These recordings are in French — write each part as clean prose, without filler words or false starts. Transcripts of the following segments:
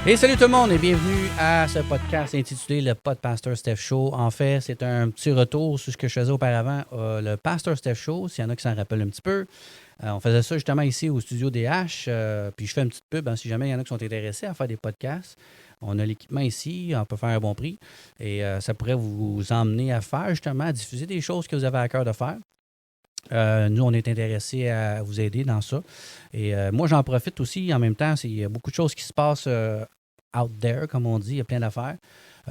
Et salut tout le monde et bienvenue à ce podcast intitulé le Pod Pastor Steph Show. En fait, c'est un petit retour sur ce que je faisais auparavant, le Pastor Steph Show, s'il y en a qui s'en rappellent un petit peu. On faisait ça justement ici au studio DH, puis je fais une petite pub si jamais il y en a qui sont intéressés à faire des podcasts. On a l'équipement ici, on peut faire un bon prix et ça pourrait vous emmener à faire justement, à diffuser des choses que vous avez à cœur de faire. Nous, on est intéressés à vous aider dans ça. Et moi, j'en profite aussi en même temps. Il y a beaucoup de choses qui se passent out there, comme on dit. Il y a plein d'affaires.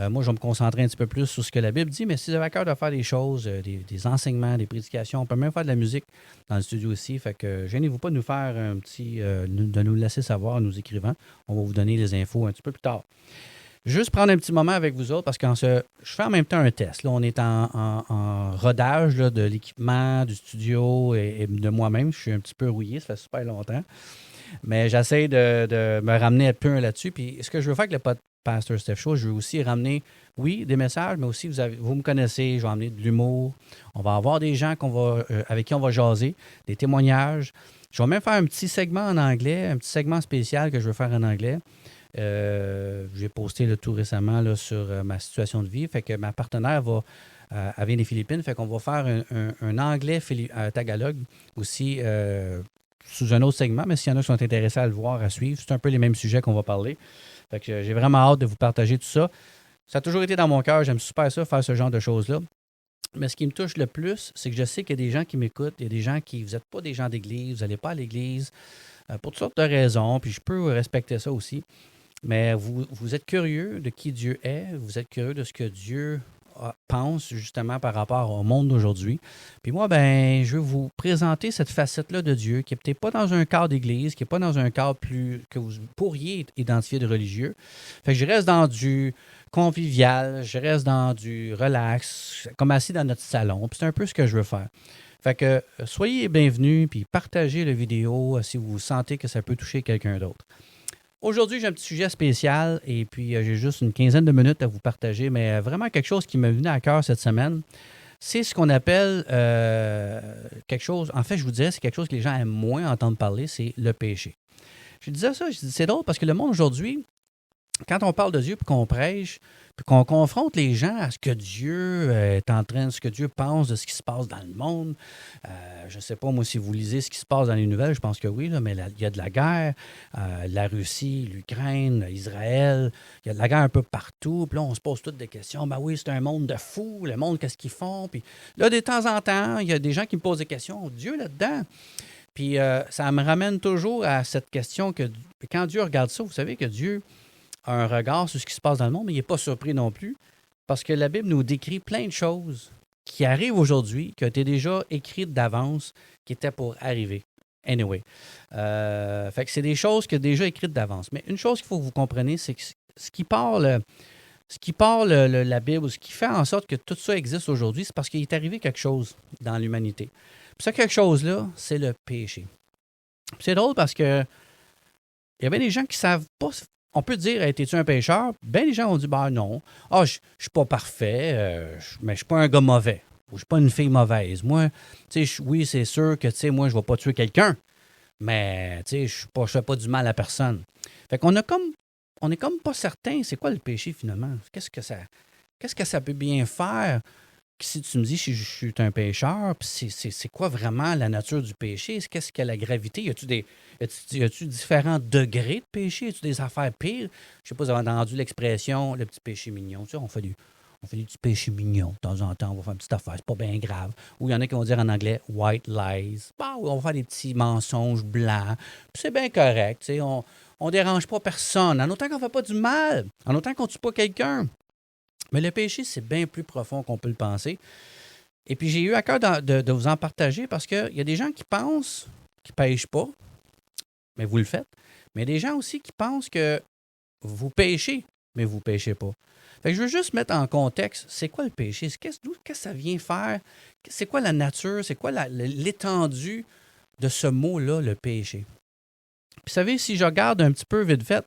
Moi, je vais me concentrer un petit peu plus sur ce que la Bible dit, mais si vous avez à cœur de faire des choses, des enseignements, des prédications, on peut même faire de la musique dans le studio aussi. Fait que gênez-vous pas de nous faire un petit, de nous laisser savoir en nous écrivant. On va vous donner les infos un petit peu plus tard. Juste prendre un petit moment avec vous autres parce que je fais en même temps un test. Là, on est en rodage là, de l'équipement, du studio et de moi-même. Je suis un petit peu rouillé, ça fait super longtemps. Mais j'essaie de me ramener un peu là-dessus. Puis ce que je veux faire avec le Pastor Steph Show, je veux aussi ramener, oui, des messages, mais aussi vous me connaissez, je vais amener de l'humour. On va avoir des gens avec qui on va jaser, des témoignages. Je vais même faire un petit segment en anglais, un petit segment spécial que je veux faire en anglais. J'ai posté tout récemment là, sur ma situation de vie. Fait que ma partenaire elle vient des Philippines. Fait qu'on va faire un anglais tagalog aussi sous un autre segment. Mais s'il y en a qui sont intéressés à le voir, à suivre, c'est un peu les mêmes sujets qu'on va parler. Fait que j'ai vraiment hâte de vous partager tout ça. Ça a toujours été dans mon cœur. J'aime super ça, faire ce genre de choses-là. Mais ce qui me touche le plus, c'est que je sais qu'il y a des gens qui m'écoutent. Il y a des gens vous n'êtes pas des gens d'église, vous n'allez pas à l'église pour toutes sortes de raisons. Puis je peux respecter ça aussi. Mais vous êtes curieux de qui Dieu est, vous êtes curieux de ce que Dieu pense justement par rapport au monde d'aujourd'hui. Puis moi, je veux vous présenter cette facette-là de Dieu qui n'est peut-être pas dans un cadre d'église, qui n'est pas dans un cadre que vous pourriez identifier de religieux. Fait que je reste dans du convivial, je reste dans du relax, comme assis dans notre salon. Puis c'est un peu ce que je veux faire. Fait que soyez bienvenus, puis partagez la vidéo si vous sentez que ça peut toucher quelqu'un d'autre. Aujourd'hui, j'ai un petit sujet spécial et puis j'ai juste une quinzaine de minutes à vous partager, mais vraiment quelque chose qui m'est venu à cœur cette semaine. C'est ce qu'on appelle quelque chose, en fait, je vous dirais, c'est quelque chose que les gens aiment moins entendre parler, c'est le péché. Je disais ça, c'est drôle parce que le monde aujourd'hui, quand on parle de Dieu puis qu'on prêche, puis qu'on confronte les gens à ce que Dieu est en train, ce que Dieu pense de ce qui se passe dans le monde. Je ne sais pas, moi, si vous lisez ce qui se passe dans les nouvelles, je pense que oui, là, mais il y a de la guerre, la Russie, l'Ukraine, Israël, il y a de la guerre un peu partout. Puis là, on se pose toutes des questions. Ben oui, c'est un monde de fous, le monde, qu'est-ce qu'ils font? Puis là, de temps en temps, il y a des gens qui me posent des questions. Dieu là-dedans. Puis ça me ramène toujours à cette question que quand Dieu regarde ça, vous savez que Dieu un regard sur ce qui se passe dans le monde, mais il n'est pas surpris non plus, parce que la Bible nous décrit plein de choses qui arrivent aujourd'hui, qui ont été déjà écrites d'avance, qui étaient pour arriver. Anyway. Fait que c'est des choses qui sont déjà écrites d'avance. Mais une chose qu'il faut que vous compreniez, c'est que ce qui parle la Bible, ce qui fait en sorte que tout ça existe aujourd'hui, c'est parce qu'il est arrivé quelque chose dans l'humanité. Puis ça, quelque chose-là, c'est le péché. Puis c'est drôle parce que il y avait des gens qui ne savent pas. On peut dire, es-tu un pécheur? Bien, les gens ont dit, non. Ah, je ne suis pas parfait, mais je ne suis pas un gars mauvais. Ou je ne suis pas une fille mauvaise. Moi, oui, c'est sûr que, moi, je ne vais pas tuer quelqu'un, mais, je ne fais pas du mal à personne. Fait qu'on on est comme pas certain, c'est quoi le péché finalement? Qu'est-ce que ça peut bien faire? Si tu me dis si je suis un pécheur, puis c'est quoi vraiment la nature du péché? Qu'est-ce que la gravité? Y a-tu différents degrés de péché? Y a-tu des affaires pires? Je sais pas si vous avez entendu l'expression le petit péché mignon. Tu sais, on fait du petit péché mignon de temps en temps. On va faire une petite affaire. C'est pas bien grave. Ou il y en a qui vont dire en anglais white lies. On va faire des petits mensonges blancs. Puis c'est bien correct. Tu sais, on dérange pas personne. En autant qu'on ne fait pas du mal. En autant qu'on ne tue pas quelqu'un. Mais le péché, c'est bien plus profond qu'on peut le penser. Et puis, j'ai eu à cœur de vous en partager parce qu'il y a des gens qui pensent qu'ils ne pêchent pas, mais vous le faites. Mais il y a des gens aussi qui pensent que vous péchez, mais vous ne péchez pas. Fait que je veux juste mettre en contexte, c'est quoi le péché? Qu'est-ce que ça vient faire? C'est quoi la nature? C'est quoi l'étendue de ce mot-là, le péché? Puis, vous savez, si je regarde un petit peu vite fait,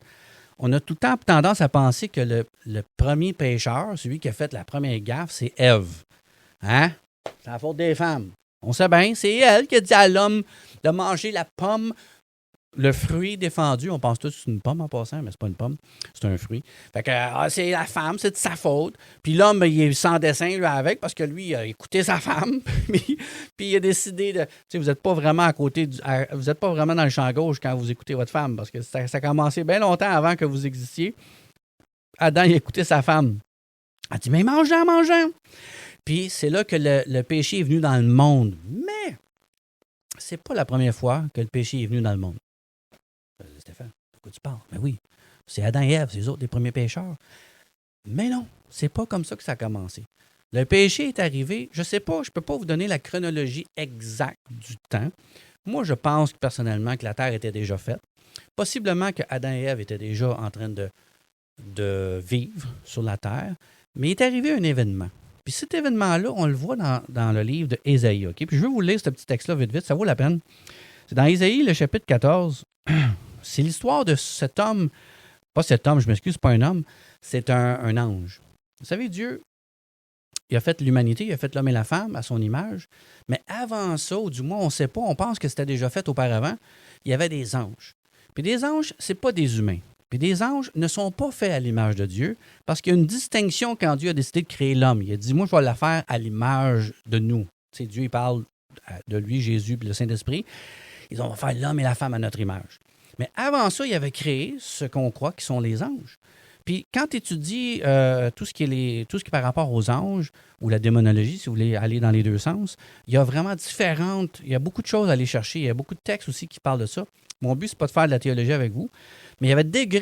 on a tout le temps tendance à penser que le premier pécheur, celui qui a fait la première gaffe, c'est Ève. Hein? C'est la faute des femmes. On sait bien, c'est elle qui a dit à l'homme de manger la pomme Le fruit défendu, on pense tous que c'est une pomme en passant, mais c'est pas une pomme, c'est un fruit. Fait que c'est la femme, c'est de sa faute. Puis l'homme, il est sans dessin, lui, avec, parce que lui, il a écouté sa femme. Puis il a décidé de. Tu sais, vous n'êtes pas vraiment à côté vous n'êtes pas vraiment dans le champ gauche quand vous écoutez votre femme, parce que ça a commencé bien longtemps avant que vous existiez. Adam, il a écouté sa femme. Elle dit, mais mangeant, mangeant. Puis c'est là que le péché est venu dans le monde. Mais c'est pas la première fois que le péché est venu dans le monde. Stéphane, de quoi tu parles? Mais oui, c'est Adam et Ève, c'est eux autres les premiers pécheurs. Mais non, c'est pas comme ça que ça a commencé. Le péché est arrivé, je sais pas, je peux pas vous donner la chronologie exacte du temps. Moi, je pense personnellement que la terre était déjà faite. Possiblement que Adam et Ève étaient déjà en train de vivre sur la terre. Mais il est arrivé un événement. Puis cet événement-là, on le voit dans le livre de Ésaïe. Okay? Puis je vais vous lire ce petit texte-là vite, ça vaut la peine. C'est dans Ésaïe, le chapitre 14. C'est l'histoire de cet homme, pas cet homme, je m'excuse, c'est pas un homme, c'est un ange. Vous savez, Dieu, il a fait l'humanité, il a fait l'homme et la femme à son image, mais avant ça, ou du moins on ne sait pas, on pense que c'était déjà fait auparavant, il y avait des anges. Puis des anges, ce n'est pas des humains. Puis des anges ne sont pas faits à l'image de Dieu, parce qu'il y a une distinction quand Dieu a décidé de créer l'homme. Il a dit, moi, je vais la faire à l'image de nous. Tu sais, Dieu, il parle de lui, Jésus, puis le Saint-Esprit. Ils ont fait l'homme et la femme à notre image. Mais avant ça, il avait créé ce qu'on croit qui sont les anges. Puis quand tu étudies tout ce qui est par rapport aux anges ou la démonologie, si vous voulez aller dans les deux sens, il y a vraiment il y a beaucoup de choses à aller chercher. Il y a beaucoup de textes aussi qui parlent de ça. Mon but, c'est pas de faire de la théologie avec vous, mais il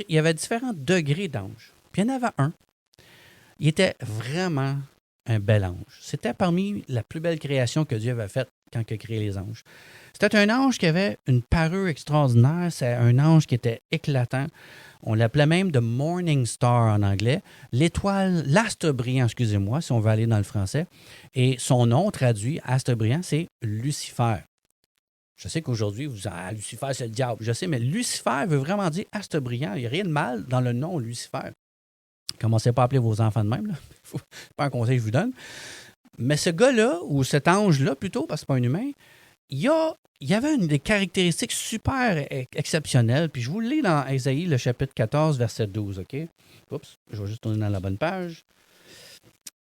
y avait différents degrés d'anges. Puis il y en avait un. Il était vraiment un bel ange. C'était parmi la plus belle création que Dieu avait faite quand il a créé les anges. C'était un ange qui avait une parure extraordinaire. C'est un ange qui était éclatant. On l'appelait même The Morning Star en anglais. L'astre brillant, excusez-moi, si on veut aller dans le français. Et son nom traduit, astre brillant, c'est Lucifer. Je sais qu'aujourd'hui, Lucifer, c'est le diable. Je sais, mais Lucifer veut vraiment dire astre brillant. Il n'y a rien de mal dans le nom Lucifer. Commencez pas à appeler vos enfants de même. C'est pas un conseil que je vous donne. Mais ce gars-là, ou cet ange-là plutôt, parce que c'est pas un humain, il y avait des caractéristiques super exceptionnelles. Puis je vous le lis dans Ésaïe, le chapitre 14, verset 12. OK? Oups, je vais juste tourner dans la bonne page.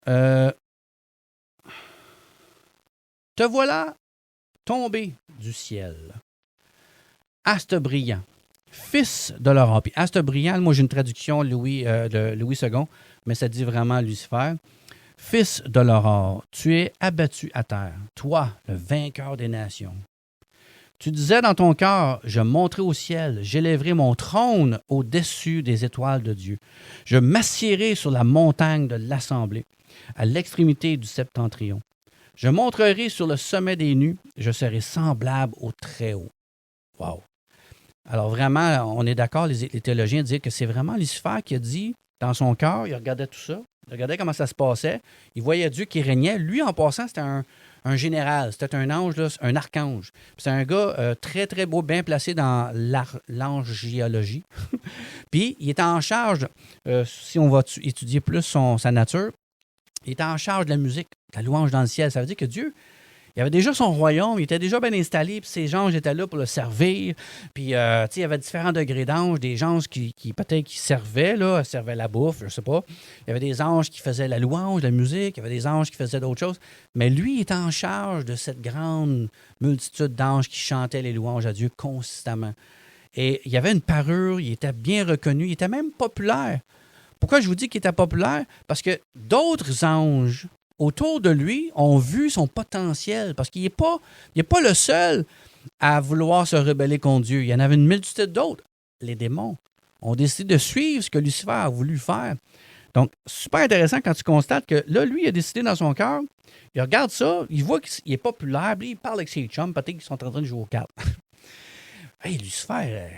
Te voilà tombé du ciel, astre brillant, fils de l'aurore. Puis astre brillant, moi j'ai une traduction de Louis II, mais ça dit vraiment Lucifer. Fils de l'aurore, tu es abattu à terre, toi, le vainqueur des nations. Tu disais dans ton cœur, je monterai au ciel, j'élèverai mon trône au-dessus des étoiles de Dieu. Je m'assiérai sur la montagne de l'assemblée, à l'extrémité du septentrion. Je monterai sur le sommet des nues, je serai semblable au Très-Haut. Wow! Alors vraiment, on est d'accord, les théologiens disent que c'est vraiment Lucifer qui a dit, dans son cœur, il regardait tout ça, il regardait comment ça se passait, il voyait Dieu qui régnait. Lui, en passant, c'était un général, c'était un ange, là, un archange. C'est un gars très, très beau, bien placé dans l'angiologie. Puis, il était en charge, si on va étudier plus sa nature, il était en charge de la musique, de la louange dans le ciel. Ça veut dire que Dieu, il avait déjà son royaume, il était déjà bien installé, puis ces anges étaient là pour le servir. Puis, il y avait différents degrés d'anges, des anges qui peut-être qui servaient la bouffe, je sais pas. Il y avait des anges qui faisaient la louange, la musique, il y avait des anges qui faisaient d'autres choses. Mais lui, il était en charge de cette grande multitude d'anges qui chantaient les louanges à Dieu constamment. Et il y avait une parure, il était bien reconnu, il était même populaire. Pourquoi je vous dis qu'il était populaire? Parce que d'autres anges autour de lui ont vu son potentiel, parce qu'il n'est pas le seul à vouloir se rebeller contre Dieu. Il y en avait une multitude d'autres. Les démons ont décidé de suivre ce que Lucifer a voulu faire. Donc, super intéressant quand tu constates que là, lui, il a décidé dans son cœur, il regarde ça, il voit qu'il est populaire, puis il parle avec ses chums, peut-être qu'ils sont en train de jouer aux cartes. Hey, Lucifer,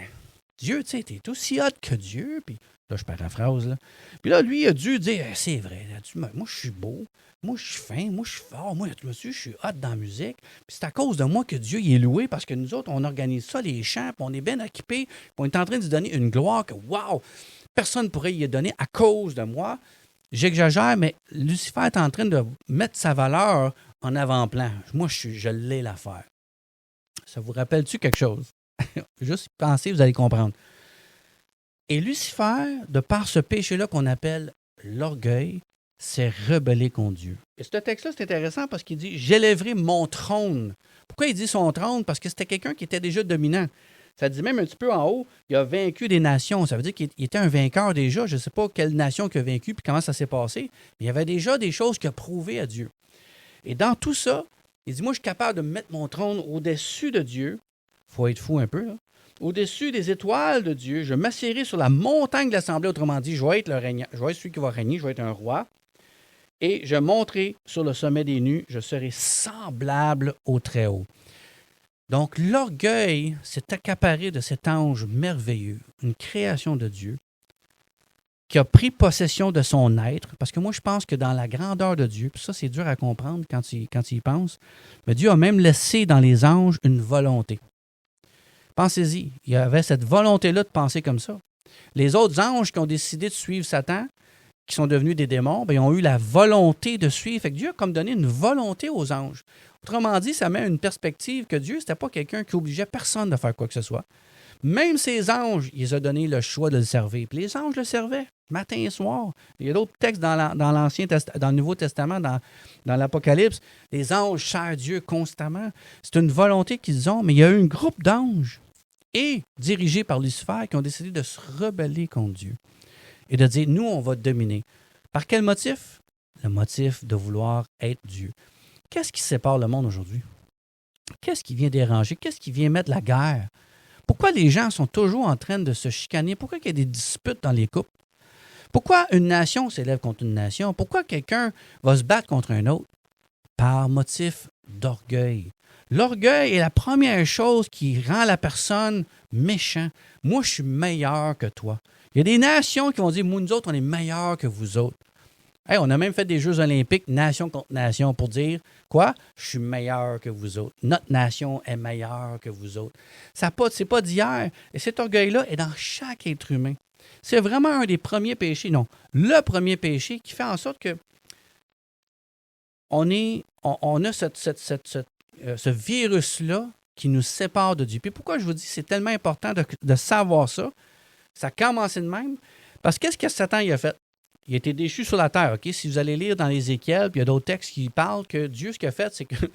Dieu, tu sais, t'es aussi hot que Dieu, puis là, je paraphrase, là. Puis là, lui, il a dû dire, c'est vrai, moi, je suis beau, moi, je suis fin, moi, je suis fort, moi, je suis hot dans la musique. Puis c'est à cause de moi que Dieu il est loué, parce que nous autres, on organise ça, les chants, puis on est bien équipés, puis on est en train de lui donner une gloire que, wow, personne ne pourrait y donner à cause de moi. J'exagère, mais Lucifer est en train de mettre sa valeur en avant-plan. Moi, je l'ai l'affaire. Ça vous rappelle-tu quelque chose? Juste pensez, vous allez comprendre. Et Lucifer, de par ce péché-là qu'on appelle l'orgueil, s'est rebellé contre Dieu. Et ce texte-là, c'est intéressant parce qu'il dit « J'élèverai mon trône ». Pourquoi il dit son trône? Parce que c'était quelqu'un qui était déjà dominant. Ça dit même un petit peu en haut, il a vaincu des nations. Ça veut dire qu'il était un vainqueur déjà. Je ne sais pas quelle nation qu'il a vaincu puis comment ça s'est passé, mais il y avait déjà des choses qu'il a prouvées à Dieu. Et dans tout ça, il dit « Moi, je suis capable de mettre mon trône au-dessus de Dieu. » Il faut être fou un peu, là. Au-dessus des étoiles de Dieu, je m'assiérai sur la montagne de l'Assemblée. Autrement dit, je vais être celui qui va régner, je vais être un roi. Et je monterai sur le sommet des nues, je serai semblable au Très-Haut. Donc, l'orgueil s'est accaparé de cet ange merveilleux, une création de Dieu, qui a pris possession de son être. Parce que moi, je pense que dans la grandeur de Dieu, puis ça, c'est dur à comprendre quand il y pense, mais Dieu a même laissé dans les anges une volonté. Pensez-y, il y avait cette volonté-là de penser comme ça. Les autres anges qui ont décidé de suivre Satan, qui sont devenus des démons, bien, ils ont eu la volonté de suivre. Fait que Dieu a comme donné une volonté aux anges. Autrement dit, ça met une perspective que Dieu, ce n'était pas quelqu'un qui obligeait personne de faire quoi que ce soit. Même ces anges, il les a donné le choix de le servir. Puis les anges le servaient, matin et soir. Il y a d'autres textes dans le Nouveau Testament, dans l'Apocalypse. Les anges servent Dieu constamment. C'est une volonté qu'ils ont, mais il y a eu un groupe d'anges et dirigés par Lucifer qui ont décidé de se rebeller contre Dieu et de dire, nous, on va dominer. Par quel motif? Le motif de vouloir être Dieu. Qu'est-ce qui sépare le monde aujourd'hui? Qu'est-ce qui vient déranger? Qu'est-ce qui vient mettre la guerre? Pourquoi les gens sont toujours en train de se chicaner? Pourquoi il y a des disputes dans les couples? Pourquoi une nation s'élève contre une nation? Pourquoi quelqu'un va se battre contre un autre? Par motif d'orgueil. L'orgueil est la première chose qui rend la personne méchant. Moi, je suis meilleur que toi. Il y a des nations qui vont dire, nous autres, on est meilleurs que vous autres. Hey, on a même fait des Jeux olympiques, nation contre nation, pour dire, quoi? Je suis meilleur que vous autres. Notre nation est meilleure que vous autres. C'est pas d'hier. Et cet orgueil-là est dans chaque être humain. C'est vraiment un des premiers péchés, non, le premier péché qui fait en sorte que on a ce virus-là qui nous sépare de Dieu. Puis pourquoi je vous dis c'est tellement important de savoir ça? Ça a commencé de même. Parce que qu'est-ce que Satan il a fait? Il a été déchu sur la terre. OK? Si vous allez lire dans l'Ézéchiel, puis il y a d'autres textes qui parlent que Dieu, ce qu'il a fait, c'est qu'il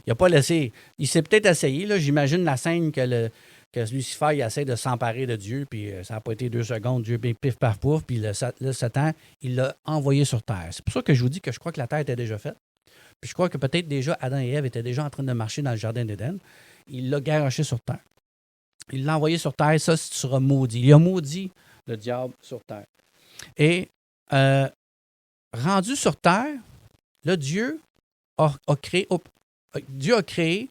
n'a pas laissé. Il s'est peut-être essayé. Là, j'imagine la scène que Lucifer il essaie de s'emparer de Dieu, puis ça n'a pas été 2 secondes, Dieu pif, paf, pouf, puis le Satan, il l'a envoyé sur terre. C'est pour ça que je vous dis que je crois que la terre était déjà faite. Puis je crois que peut-être déjà Adam et Ève étaient déjà en train de marcher dans le jardin d'Éden. Il l'a garoché sur terre. Il l'a envoyé sur terre, ça, tu seras maudit. Il a maudit le diable sur terre. Et rendu sur terre, là, Dieu a créé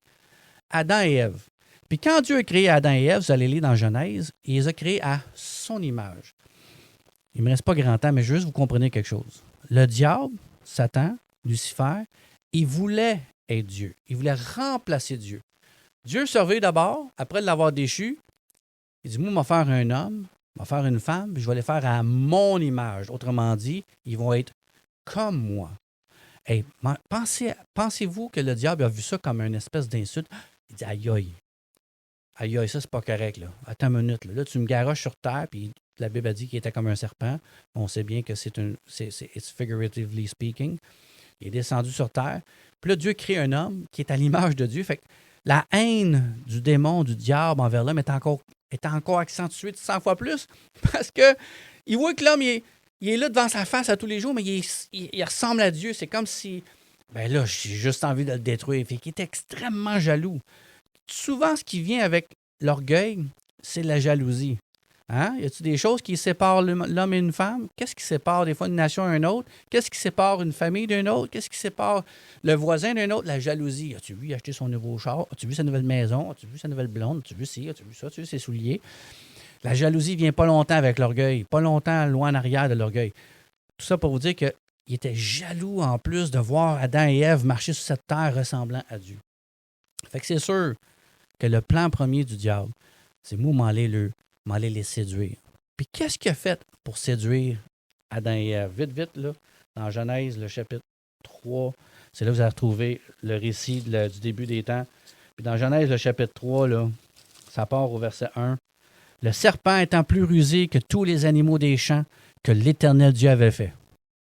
Adam et Ève. Puis quand Dieu a créé Adam et Ève, vous allez lire dans Genèse, il les a créés à son image. Il ne me reste pas grand temps, mais juste vous comprenez quelque chose. Le diable, Satan, Lucifer, il voulait être Dieu. Il voulait remplacer Dieu. Dieu surveille d'abord, après l'avoir déchu, il dit, moi, je vais faire un homme, je vais faire une femme, puis je vais les faire à mon image. Autrement dit, ils vont être comme moi. Hey, pensez-vous que le diable a vu ça comme une espèce d'insulte? Il dit, aïe, aïe. Aïe, aïe, ça, c'est pas correct, là. Attends une minute, là. Là, tu me garoches sur terre, puis la Bible a dit qu'il était comme un serpent. On sait bien que c'est it's figuratively speaking. Il est descendu sur terre. Puis là, Dieu crée un homme qui est à l'image de Dieu. Fait que la haine du démon, du diable envers l'homme est encore accentuée de 100 fois plus parce que il voit que l'homme, il est là devant sa face à tous les jours, mais il ressemble à Dieu. C'est comme si, ben là, j'ai juste envie de le détruire. Fait qu'il est extrêmement jaloux. Souvent, ce qui vient avec l'orgueil, c'est la jalousie. Hein? Y a-t-il des choses qui séparent l'homme et une femme? Qu'est-ce qui sépare des fois une nation d'une autre? Qu'est-ce qui sépare une famille d'une autre? Qu'est-ce qui sépare le voisin d'un autre? La jalousie. As-tu vu acheter son nouveau char? As-tu vu sa nouvelle maison? As-tu vu sa nouvelle blonde? As-tu vu ci? As-tu vu ça? As-tu vu ses souliers? La jalousie ne vient pas longtemps avec l'orgueil. Pas longtemps loin en arrière de l'orgueil. Tout ça pour vous dire qu'il était jaloux en plus de voir Adam et Ève marcher sur cette terre ressemblant à Dieu. Fait que c'est sûr que le plan premier du diable, c'est moi m'aller les séduire. Puis qu'est-ce qu'il a fait pour séduire Adam et Ève? Vite, vite, là, dans Genèse, le chapitre 3, c'est là que vous allez retrouver le récit du début des temps. Puis dans Genèse, le chapitre 3, là, Ça part au verset 1. « Le serpent étant plus rusé que tous les animaux des champs que l'Éternel Dieu avait fait. »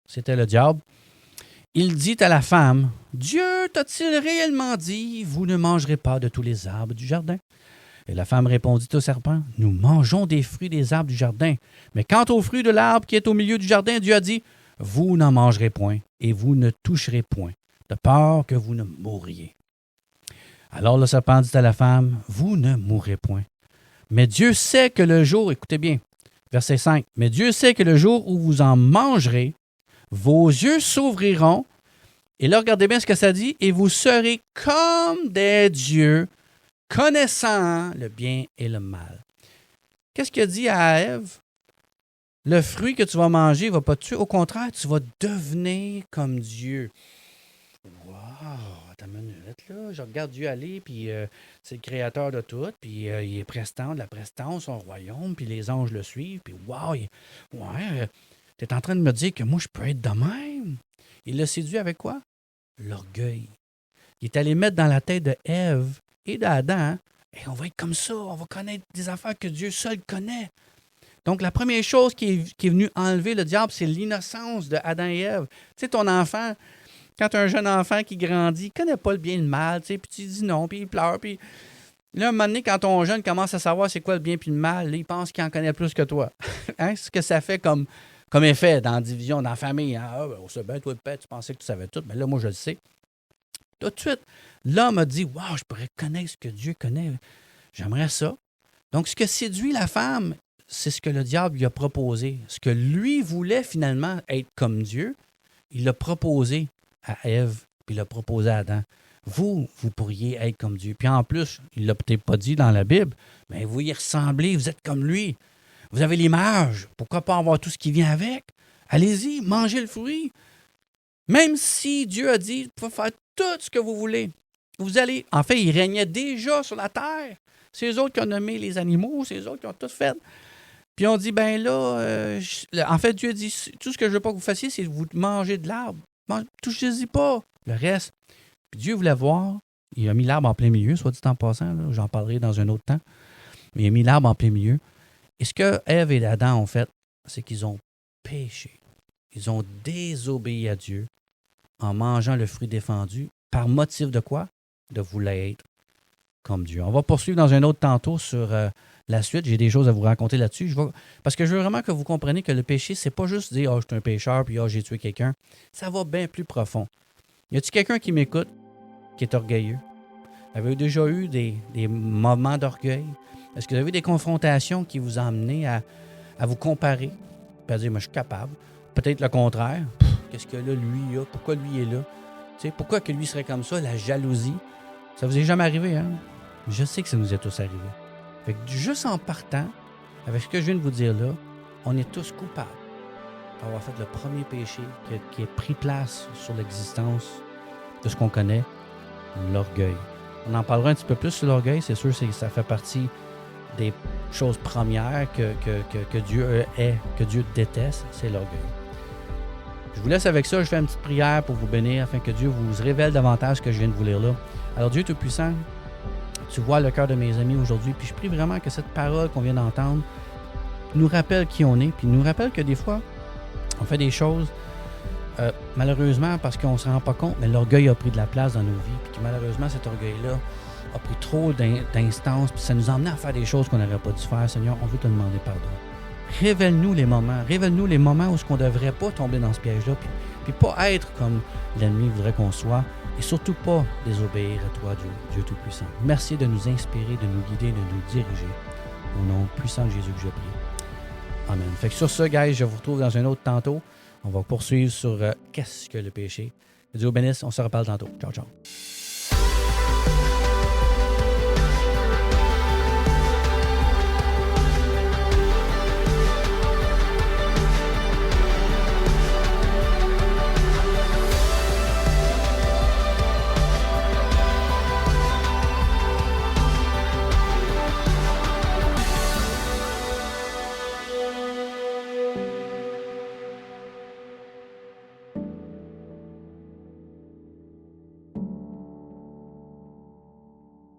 C'était le diable. Il dit à la femme, « Dieu t'a-t-il réellement dit, vous ne mangerez pas de tous les arbres du jardin? » Et la femme répondit au serpent, « Nous mangeons des fruits des arbres du jardin. Mais quant aux fruits de l'arbre qui est au milieu du jardin, Dieu a dit, vous n'en mangerez point et vous ne toucherez point, de peur que vous ne mourriez. » Alors le serpent dit à la femme, « Vous ne mourrez point. Mais Dieu sait que le jour, écoutez bien, verset 5, « Mais Dieu sait que le jour où vous en mangerez, vos yeux s'ouvriront, et là, regardez bien ce que ça dit, et vous serez comme des dieux, connaissant le bien et le mal. » Qu'est-ce qu'il a dit à Ève? Le fruit que tu vas manger ne va pas te tuer. Au contraire, tu vas devenir comme Dieu. Wow! Attends une minute, là. Je regarde Dieu aller, puis c'est le créateur de tout, puis il est prestant de la prestance, son royaume, puis les anges le suivent, puis wow! Tu es en train de me dire que moi, je peux être de même. Il l'a séduit avec quoi? L'orgueil. Il est allé mettre dans la tête de Ève et d'Adam, et on va être comme ça, on va connaître des affaires que Dieu seul connaît. Donc, la première chose qui est venue enlever le diable, c'est l'innocence de Adam et Ève. Tu sais, ton enfant, quand tu as un jeune enfant qui grandit, il ne connaît pas le bien et le mal, tu sais, puis tu dis non, puis il pleure, puis là, un moment donné, quand ton jeune commence à savoir c'est quoi le bien et le mal, là, il pense qu'il en connaît plus que toi. Hein? Ce que ça fait comme effet dans la division, dans la famille. Hein? Ah, ben, on sait bien, toi, le père, tu pensais que tu savais tout, mais là, moi, je le sais. Tout de suite, l'homme a dit, wow, je pourrais connaître ce que Dieu connaît. J'aimerais ça. Donc, ce que séduit la femme, c'est ce que le diable lui a proposé. Ce que lui voulait finalement être comme Dieu, il l'a proposé à Ève, puis il l'a proposé à Adam. Vous pourriez être comme Dieu. Puis en plus, il ne l'a peut-être pas dit dans la Bible, mais vous y ressemblez, vous êtes comme lui. Vous avez l'image. Pourquoi pas avoir tout ce qui vient avec? Allez-y, mangez le fruit. Même si Dieu a dit, vous pouvez faire tout ce que vous voulez. Vous allez, en fait, il régnait déjà sur la terre. C'est eux autres qui ont nommé les animaux, c'est eux autres qui ont tout fait. Puis on dit, ben là, en fait, Dieu dit, tout ce que je veux pas que vous fassiez, c'est vous manger de l'arbre. Touchez-y pas. Le reste. Puis Dieu voulait voir, il a mis l'arbre en plein milieu, soit dit en passant, là, j'en parlerai dans un autre temps. Mais il a mis l'arbre en plein milieu. Et ce que Ève et Adam ont fait, c'est qu'ils ont péché. Ils ont désobéi à Dieu en mangeant le fruit défendu. Par motif de quoi? De vouloir être comme Dieu. On va poursuivre dans un autre tantôt sur la suite. J'ai des choses à vous raconter là-dessus. Parce que je veux vraiment que vous compreniez que le péché, c'est pas juste dire « Ah, je suis un pécheur, puis ah, j'ai tué quelqu'un ». Ça va bien plus profond. Y a-t-il quelqu'un qui m'écoute, qui est orgueilleux? Avez-vous déjà eu des moments d'orgueil? Est-ce que vous avez eu des confrontations qui vous ont amené à vous comparer? Puis à dire « Moi, je suis capable ». Peut-être le contraire. Qu'est-ce que là, lui, a? Pourquoi lui est là? Tu sais, pourquoi que lui serait comme ça? La jalousie. Ça vous est jamais arrivé, hein? Je sais que ça nous est tous arrivé. Fait que juste en partant, avec ce que je viens de vous dire là, on est tous coupables d'avoir fait le premier péché qui a pris place sur l'existence de ce qu'on connaît, l'orgueil. On en parlera un petit peu plus sur l'orgueil. C'est sûr que ça fait partie des choses premières que Dieu est, que Dieu déteste, c'est l'orgueil. Je vous laisse avec ça. Je fais une petite prière pour vous bénir afin que Dieu vous révèle davantage ce que je viens de vous lire là. Alors Dieu Tout-Puissant, tu vois le cœur de mes amis aujourd'hui, puis je prie vraiment que cette parole qu'on vient d'entendre nous rappelle qui on est, puis nous rappelle que des fois, on fait des choses, malheureusement, parce qu'on ne se rend pas compte, mais l'orgueil a pris de la place dans nos vies, puis que malheureusement, cet orgueil-là a pris trop d'instances, puis ça nous a emmené à faire des choses qu'on n'aurait pas dû faire. Seigneur, on veut te demander pardon. Révèle-nous les moments où on ne devrait pas tomber dans ce piège-là, puis pas être comme l'ennemi voudrait qu'on soit, et surtout pas désobéir à toi, Dieu Tout-Puissant. Merci de nous inspirer, de nous guider, de nous diriger. Au nom puissant de Jésus que je prie. Amen. Fait que sur ce, guys, je vous retrouve dans un autre tantôt. On va poursuivre sur qu'est-ce que le péché. Que Dieu vous bénisse, on se reparle tantôt. Ciao, ciao.